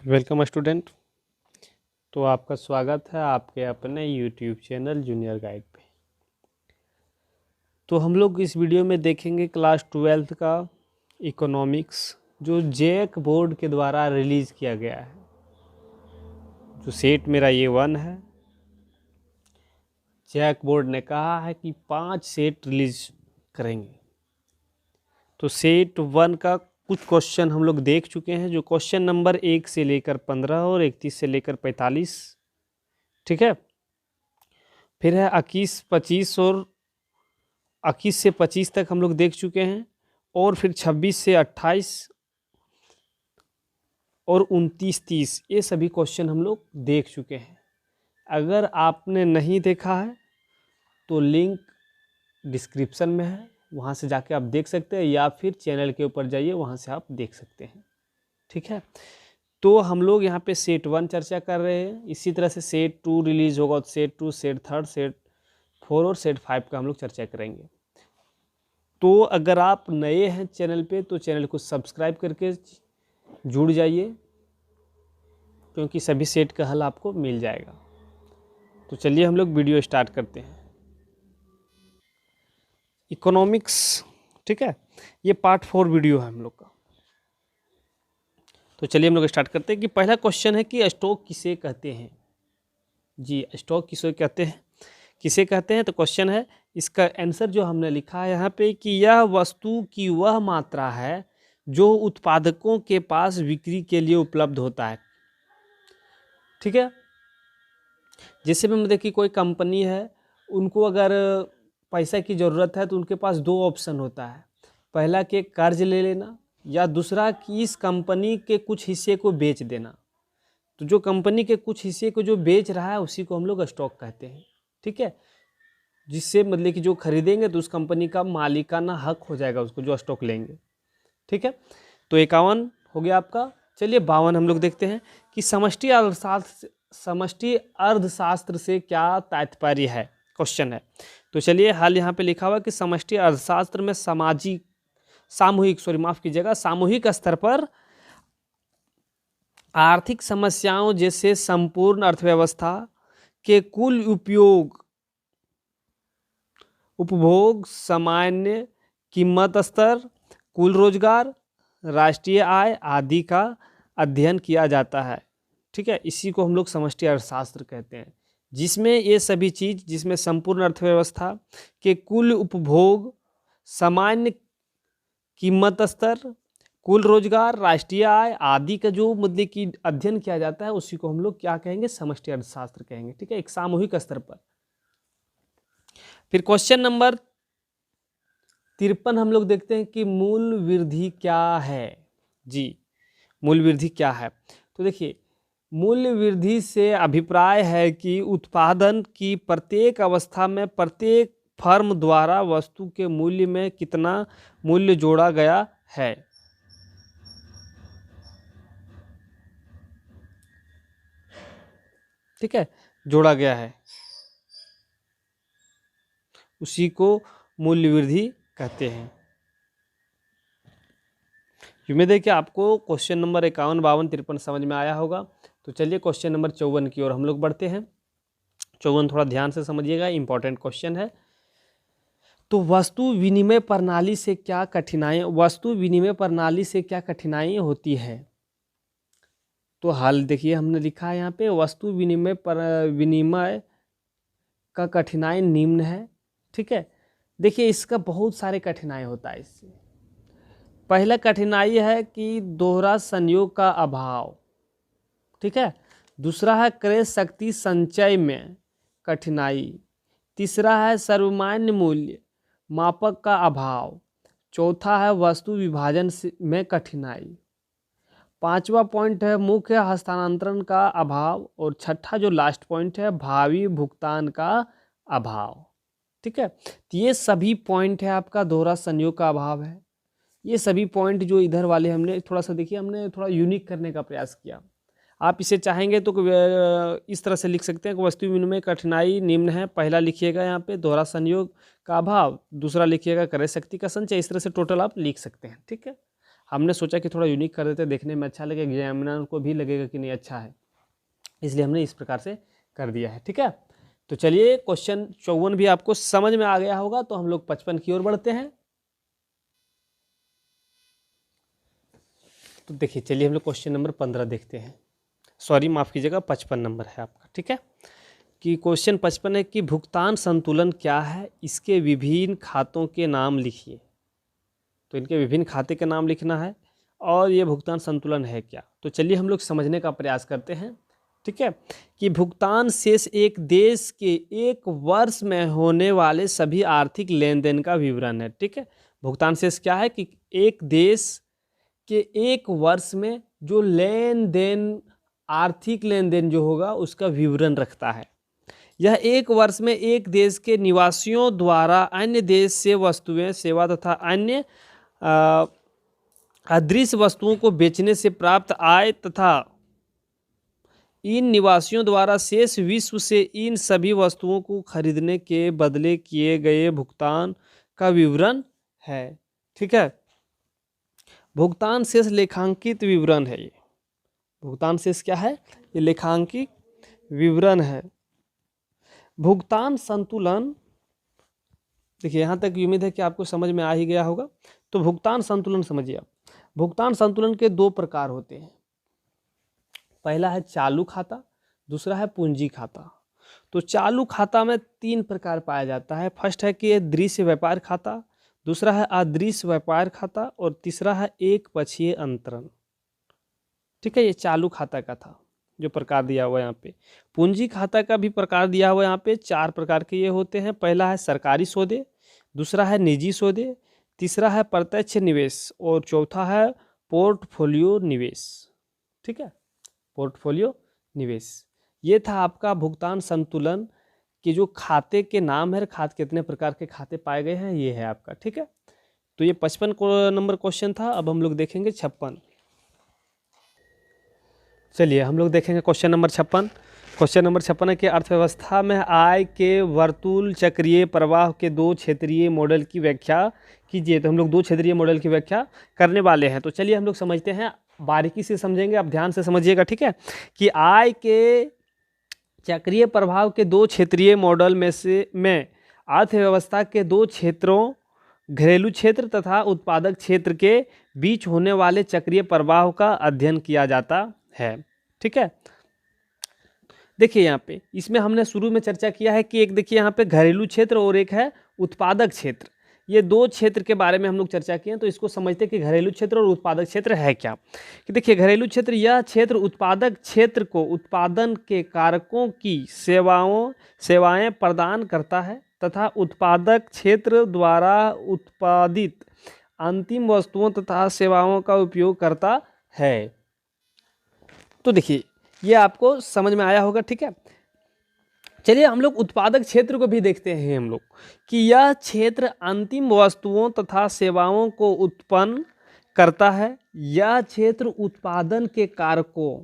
Welcome student. तो आपका स्वागत है आपके अपने यूट्यूब चैनल जूनियर गाइड पे। तो हम लोग इस वीडियो में देखेंगे क्लास 12th का इकोनॉमिक्स जो जैक बोर्ड के द्वारा रिलीज़ किया गया है। जो सेट मेरा ये 1 है, जैक बोर्ड ने कहा है कि 5 सेट रिलीज करेंगे। तो सेट 1 का कुछ क्वेश्चन हम लोग देख चुके हैं, जो क्वेश्चन नंबर 1 से लेकर 15 और 31 से लेकर 45, ठीक है। फिर है 21, 25 और 21 से 25 तक हम लोग देख चुके हैं, और फिर 26 से 28 और 29, 30 ये सभी क्वेश्चन हम लोग देख चुके हैं। अगर आपने नहीं देखा है तो लिंक डिस्क्रिप्शन में है, वहाँ से जाके आप देख सकते हैं, या फिर चैनल के ऊपर जाइए, वहाँ से आप देख सकते हैं, ठीक है। तो हम लोग यहाँ पे सेट 1 चर्चा कर रहे हैं। इसी तरह से सेट 2 रिलीज होगा, तो सेट 2, सेट 3, सेट 4 और सेट 5 का हम लोग चर्चा करेंगे। तो अगर आप नए हैं चैनल पे तो चैनल को सब्सक्राइब करके जुड़ जाइए, क्योंकि सभी सेट का हल आपको मिल जाएगा। तो चलिए हम लोग वीडियो स्टार्ट करते हैं। इकोनॉमिक्स, ठीक है, ये पार्ट 4 वीडियो है हम लोग का। तो चलिए हम लोग स्टार्ट करते हैं कि पहला क्वेश्चन है कि स्टॉक किसे कहते हैं। जी, स्टॉक किसे कहते हैं, किसे कहते हैं। तो क्वेश्चन है, इसका आंसर जो हमने लिखा है यहाँ पे कि यह वस्तु की वह मात्रा है जो उत्पादकों के पास बिक्री के लिए उपलब्ध होता है, ठीक है। जैसे भी देखिए कोई कंपनी है, उनको अगर पैसा की ज़रूरत है तो उनके पास 2 ऑप्शन होता है। पहला कि कर्ज ले लेना, या दूसरा कि इस कंपनी के कुछ हिस्से को बेच देना। तो जो कंपनी के कुछ हिस्से को जो बेच रहा है उसी को हम लोग स्टॉक कहते हैं, ठीक है। जिससे मतलब कि जो खरीदेंगे तो उस कंपनी का मालिकाना हक हो जाएगा उसको, जो स्टॉक लेंगे, ठीक है। तो 51 हो गया आपका। चलिए 52 हम लोग देखते हैं कि समष्टि अर्थशास्त्र से क्या तात्पर्य है, क्वेश्चन है। तो चलिए हाल यहाँ पे लिखा हुआ कि समष्टि अर्थशास्त्र में सामूहिक स्तर पर आर्थिक समस्याओं जैसे संपूर्ण अर्थव्यवस्था के कुल उपभोग, सामान्य कीमत स्तर, कुल रोजगार, राष्ट्रीय आय आदि का अध्ययन किया जाता है, ठीक है। इसी को हम लोग समष्टि अर्थशास्त्र कहते हैं, जिसमें ये सभी चीज़, जिसमें संपूर्ण अर्थव्यवस्था के कुल उपभोग, सामान्य कीमत स्तर, कुल रोजगार, राष्ट्रीय आय आदि का जो मतलब कि अध्ययन किया जाता है, उसी को हम लोग क्या कहेंगे, समष्टि अर्थशास्त्र कहेंगे, ठीक है, एक सामूहिक स्तर पर। फिर क्वेश्चन नंबर 53 हम लोग देखते हैं कि मूल्य वृद्धि क्या है। जी, मूल्य वृद्धि क्या है। तो देखिए, मूल्य वृद्धि से अभिप्राय है कि उत्पादन की प्रत्येक अवस्था में प्रत्येक फर्म द्वारा वस्तु के मूल्य में कितना मूल्य जोड़ा गया है, ठीक है, जोड़ा गया है, उसी को मूल्य वृद्धि कहते हैं। उम्मीद है कि आपको क्वेश्चन नंबर 51, 52, 53 समझ में आया होगा। तो चलिए क्वेश्चन नंबर 54 की ओर हम लोग बढ़ते हैं। 54 थोड़ा ध्यान से समझिएगा, इंपॉर्टेंट क्वेश्चन है। तो वस्तु विनिमय प्रणाली से क्या कठिनाई होती है। तो हाल देखिए हमने लिखा है यहाँ पे, वस्तु विनिमय का कठिनाई निम्न है, ठीक है। देखिए इसका बहुत सारे कठिनाई होता है। इससे पहला कठिनाई है कि दोहरा संयोग का अभाव, ठीक है। दूसरा है क्रय शक्ति संचय में कठिनाई। तीसरा है सर्वमान्य मूल्य मापक का अभाव। चौथा है वस्तु विभाजन में कठिनाई। पांचवा पॉइंट है मुख्य हस्तांतरण का अभाव। और छठा जो लास्ट पॉइंट है, भावी भुगतान का अभाव, ठीक है। तो ये सभी पॉइंट है आपका, दोहरा संयोग का अभाव है। ये सभी पॉइंट जो इधर वाले हमने थोड़ा सा देखिए, हमने थोड़ा यूनिक करने का प्रयास किया। आप इसे चाहेंगे तो इस तरह से लिख सकते हैं कि वस्तु विनिमय कठिनाई निम्न है। पहला लिखिएगा यहाँ पे दोहरा संयोग का अभाव, दूसरा लिखिएगा क्रय शक्ति का संचय। इस तरह से टोटल आप लिख सकते हैं, ठीक है। हमने सोचा कि थोड़ा यूनिक कर देते, देखने में अच्छा लगे, एग्जामिनर को भी लगेगा कि नहीं अच्छा है, इसलिए हमने इस प्रकार से कर दिया है। ठीक है, तो चलिए क्वेश्चन 54 भी आपको समझ में आ गया होगा, तो हम लोग 55 की ओर बढ़ते हैं। तो देखिए, चलिए हम लोग क्वेश्चन नंबर 15 देखते हैं। सॉरी, माफ़ कीजिएगा, 55 नंबर है आपका। ठीक है, कि क्वेश्चन 55 है कि भुगतान संतुलन क्या है, इसके विभिन्न खातों के नाम लिखिए। तो इनके विभिन्न खाते के नाम लिखना है और ये भुगतान संतुलन है क्या। तो चलिए हम लोग समझने का प्रयास करते हैं। ठीक है, कि भुगतान शेष एक देश के एक वर्ष में होने वाले सभी आर्थिक लेन देन का विवरण है। ठीक है, भुगतान शेष क्या है कि एक देश के एक वर्ष में जो लेन देन, आर्थिक लेन देन जो होगा उसका विवरण रखता है। यह एक वर्ष में एक देश के निवासियों द्वारा अन्य देश से वस्तुएं, सेवा तथा अन्य अदृश्य वस्तुओं को बेचने से प्राप्त आय तथा इन निवासियों द्वारा शेष विश्व से इन सभी वस्तुओं को खरीदने के बदले किए गए भुगतान का विवरण है। ठीक है, भुगतान शेष लेखांकित विवरण है। ये भुगतान शेष क्या है, ये लेखांकित विवरण है। भुगतान संतुलन, देखिए यहाँ तक उम्मीद है कि आपको समझ में आ ही गया होगा। तो भुगतान संतुलन समझिए आप। भुगतान संतुलन के दो प्रकार होते हैं, पहला है चालू खाता, दूसरा है पूंजी खाता। तो चालू खाता में 3 प्रकार पाया जाता है। फर्स्ट है कि दृश्य व्यापार खाता, दूसरा है अदृश्य व्यापार खाता और तीसरा है एक पक्षीय अंतरण। ठीक है, ये चालू खाता का था जो प्रकार दिया हुआ है यहाँ पे। पूंजी खाता का भी प्रकार दिया हुआ है यहाँ पे। 4 प्रकार के ये होते हैं। पहला है सरकारी सौदे, दूसरा है निजी सौदे, तीसरा है प्रत्यक्ष निवेश और चौथा है पोर्टफोलियो निवेश। ठीक है, पोर्टफोलियो निवेश। ये था आपका भुगतान संतुलन के जो खाते के नाम है, खाते कितने प्रकार के खाते पाए गए हैं, ये है आपका। ठीक है, तो ये 55 नंबर क्वेश्चन था। अब हम लोग देखेंगे 56। चलिए हम लोग देखेंगे क्वेश्चन नंबर 56। क्वेश्चन नंबर 56 है कि अर्थव्यवस्था में आय के वर्तुल चक्रीय प्रवाह के 2 क्षेत्रीय मॉडल की व्याख्या कीजिए। तो हम लोग 2 क्षेत्रीय मॉडल की व्याख्या करने वाले हैं। तो चलिए हम लोग समझते हैं, बारीकी से समझेंगे, आप ध्यान से समझिएगा। ठीक है, कि आय के चक्रीय प्रभाव के 2 क्षेत्रीय मॉडल में अर्थव्यवस्था के 2 क्षेत्रों, घरेलू क्षेत्र तथा उत्पादक क्षेत्र के बीच होने वाले चक्रीय प्रवाह का अध्ययन किया जाता है। ठीक है, देखिए यहाँ पे इसमें हमने शुरू में चर्चा किया है कि एक देखिए यहाँ पे घरेलू क्षेत्र और एक है उत्पादक क्षेत्र। ये 2 क्षेत्र के बारे में हम लोग चर्चा किए हैं। तो इसको समझते हैं कि घरेलू क्षेत्र और उत्पादक क्षेत्र है क्या। कि देखिए घरेलू क्षेत्र, यह क्षेत्र उत्पादक क्षेत्र को उत्पादन के कारकों की सेवाएं प्रदान करता है तथा उत्पादक क्षेत्र द्वारा उत्पादित अंतिम वस्तुओं तथा सेवाओं का उपयोग करता है। तो देखिए ये आपको समझ में आया होगा। ठीक है, चलिए हम लोग उत्पादक क्षेत्र को भी देखते हैं हम लोग, कि यह क्षेत्र अंतिम वस्तुओं तथा सेवाओं को उत्पन्न करता है। यह क्षेत्र उत्पादन के कारकों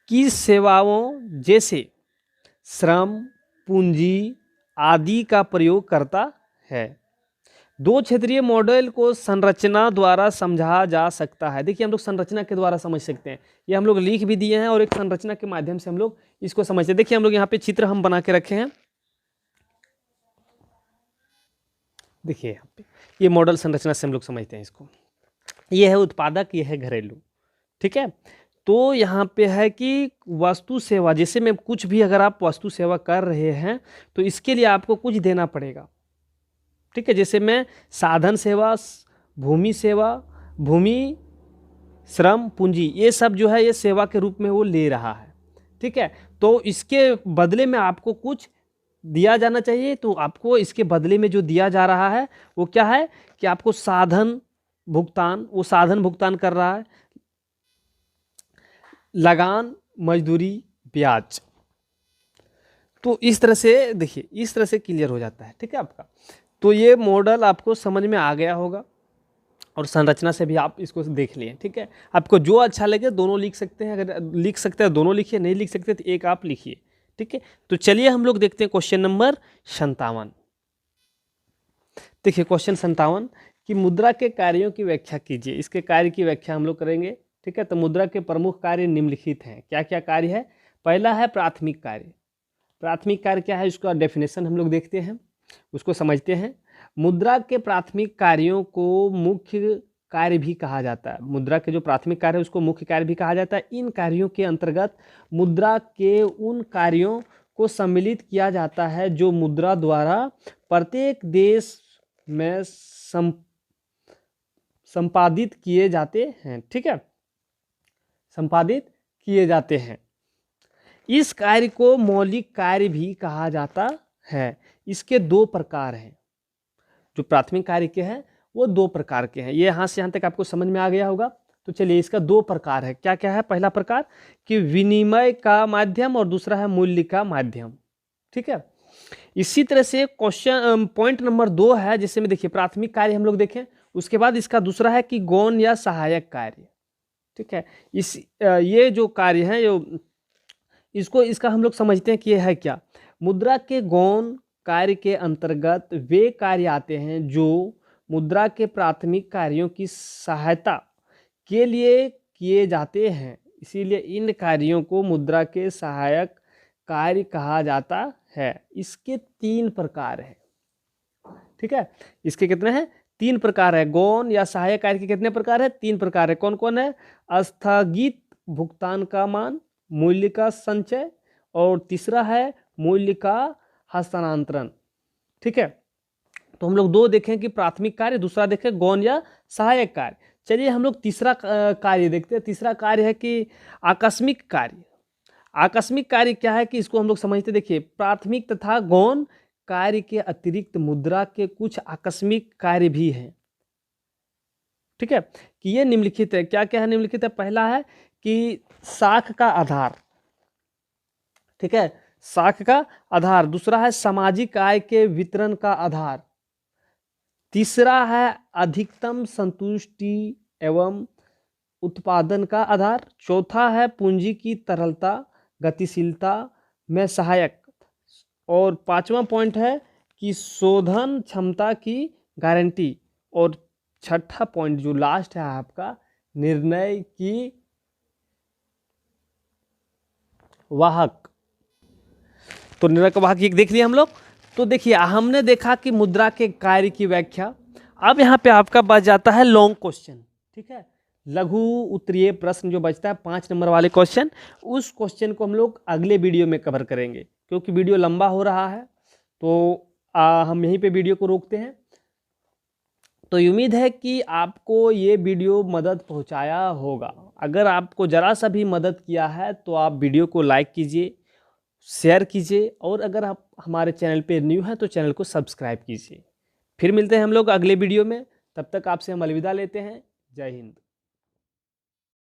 की सेवाओं जैसे श्रम, पूंजी आदि का प्रयोग करता है। 2 क्षेत्रीय मॉडल को संरचना द्वारा समझा जा सकता है। देखिए हम लोग संरचना के द्वारा समझ सकते हैं, ये हम लोग लिख भी दिए हैं और एक संरचना के माध्यम से हम लोग इसको समझते हैं। देखिए हम लोग यहाँ पे चित्र हम बना के रखे हैं। देखिए यहाँ पे ये मॉडल संरचना से हम लोग समझते हैं इसको। ये है उत्पादक, ये है घरेलू। ठीक है, तो यहाँ पे है कि वस्तु सेवा, जैसे में कुछ भी अगर आप वस्तु सेवा कर रहे हैं तो इसके लिए आपको कुछ देना पड़ेगा। ठीक है, जैसे मैं साधन सेवा, भूमि सेवा, भूमि, श्रम, पूंजी, ये सब जो है ये सेवा के रूप में वो ले रहा है। ठीक है, तो इसके बदले में आपको कुछ दिया जाना चाहिए। तो आपको इसके बदले में जो दिया जा रहा है वो क्या है कि आपको साधन भुगतान, वो साधन भुगतान कर रहा है, लगान, मजदूरी, ब्याज। तो इस तरह से देखिए, इस तरह से क्लियर हो जाता है। ठीक है आपका, तो ये मॉडल आपको समझ में आ गया होगा और संरचना से भी आप इसको देख लिए। ठीक है, आपको जो अच्छा लगे दोनों लिख सकते हैं, अगर लिख सकते हैं दोनों लिखिए, नहीं लिख सकते तो एक आप लिखिए। ठीक है, तो चलिए हम लोग देखते हैं क्वेश्चन नंबर 57। देखिए क्वेश्चन 57 कि मुद्रा के कार्यों की व्याख्या कीजिए। इसके कार्य की व्याख्या हम लोग करेंगे, ठीक है। तो मुद्रा के प्रमुख कार्य निम्नलिखित हैं। क्या क्या कार्य है? पहला है प्राथमिक कार्य। प्राथमिक कार्य क्या है, उसका डेफिनेशन हम लोग देखते हैं, उसको समझते हैं। मुद्रा के प्राथमिक कार्यों को मुख्य कार्य भी कहा जाता है। मुद्रा के जो प्राथमिक कार्य है उसको मुख्य कार्य भी कहा जाता है। इन कार्यों के अंतर्गत मुद्रा के उन कार्यों को सम्मिलित किया जाता है जो मुद्रा द्वारा प्रत्येक देश में संपादित किए जाते हैं, ठीक है, संपादित किए जाते हैं। इस कार्य को मौलिक कार्य भी कहा जाता है। इसके दो प्रकार हैं। जो प्राथमिक कार्य के हैं वो दो प्रकार के हैं। ये यहाँ से यहाँ तक आपको समझ में आ गया होगा। तो चलिए, इसका दो प्रकार है। क्या क्या है? पहला प्रकार कि विनिमय का माध्यम और दूसरा है मूल्य का माध्यम, ठीक है। इसी तरह से क्वेश्चन पॉइंट नंबर 2 है, जिससे में देखिए प्राथमिक कार्य हम लोग देखें, उसके बाद इसका दूसरा है कि गौण या सहायक कार्य, ठीक है। ये जो कार्य है इसका हम लोग समझते हैं कि ये है क्या। मुद्रा के गौण कार्य के अंतर्गत वे कार्य आते हैं जो मुद्रा के प्राथमिक कार्यों की सहायता के लिए किए जाते हैं, इसीलिए इन कार्यों को मुद्रा के सहायक कार्य कहा जाता है। इसके 3 प्रकार हैं, ठीक है। इसके कितने हैं? 3 प्रकार है। गौण या सहायक कार्य के कितने प्रकार है? 3 प्रकार है। कौन कौन है? स्थगित भुगतान का मान, मूल्य का संचय, और तीसरा है मूल्य का हस्तांतरण, ठीक है। तो हम लोग 2 देखें कि प्राथमिक कार्य, दूसरा देखें गौण या सहायक कार्य। चलिए हम लोग तीसरा कार्य देखते हैं। तीसरा कार्य है कि आकस्मिक कार्य। आकस्मिक कार्य क्या है कि इसको हम लोग समझते, देखिए प्राथमिक तथा गौण कार्य के अतिरिक्त मुद्रा के कुछ आकस्मिक कार्य भी हैं, ठीक है। कि ये निम्नलिखित है। क्या क्या है निम्नलिखित है? पहला है कि साख का आधार, ठीक है, साख का आधार। दूसरा है सामाजिक आय के वितरण का आधार। तीसरा है अधिकतम संतुष्टि एवं उत्पादन का आधार। चौथा है पूंजी की तरलता गतिशीलता में सहायक। और 5वां पॉइंट है कि शोधन क्षमता की गारंटी। और 6ठा पॉइंट जो लास्ट है आपका, निर्णय की वाहक। तो निर्णय का वाहक देख लिया हम लोग। तो देखिए हमने देखा कि मुद्रा के कार्य की व्याख्या। अब यहाँ पे आपका बच जाता है लॉन्ग क्वेश्चन, ठीक है, लघु उत्तरीय प्रश्न जो बचता है 5 नंबर वाले क्वेश्चन। उस क्वेश्चन को हम लोग अगले वीडियो में कवर करेंगे, क्योंकि वीडियो लंबा हो रहा है। तो हम यहीं पे वीडियो को रोकते हैं। तो उम्मीद है कि आपको ये वीडियो मदद पहुंचाया होगा। अगर आपको ज़रा सा भी मदद किया है तो आप वीडियो को लाइक कीजिए, शेयर कीजिए, और अगर आप हमारे चैनल पे न्यू हैं तो चैनल को सब्सक्राइब कीजिए। फिर मिलते हैं हम लोग अगले वीडियो में। तब तक आपसे हम अलविदा लेते हैं। जय हिंद।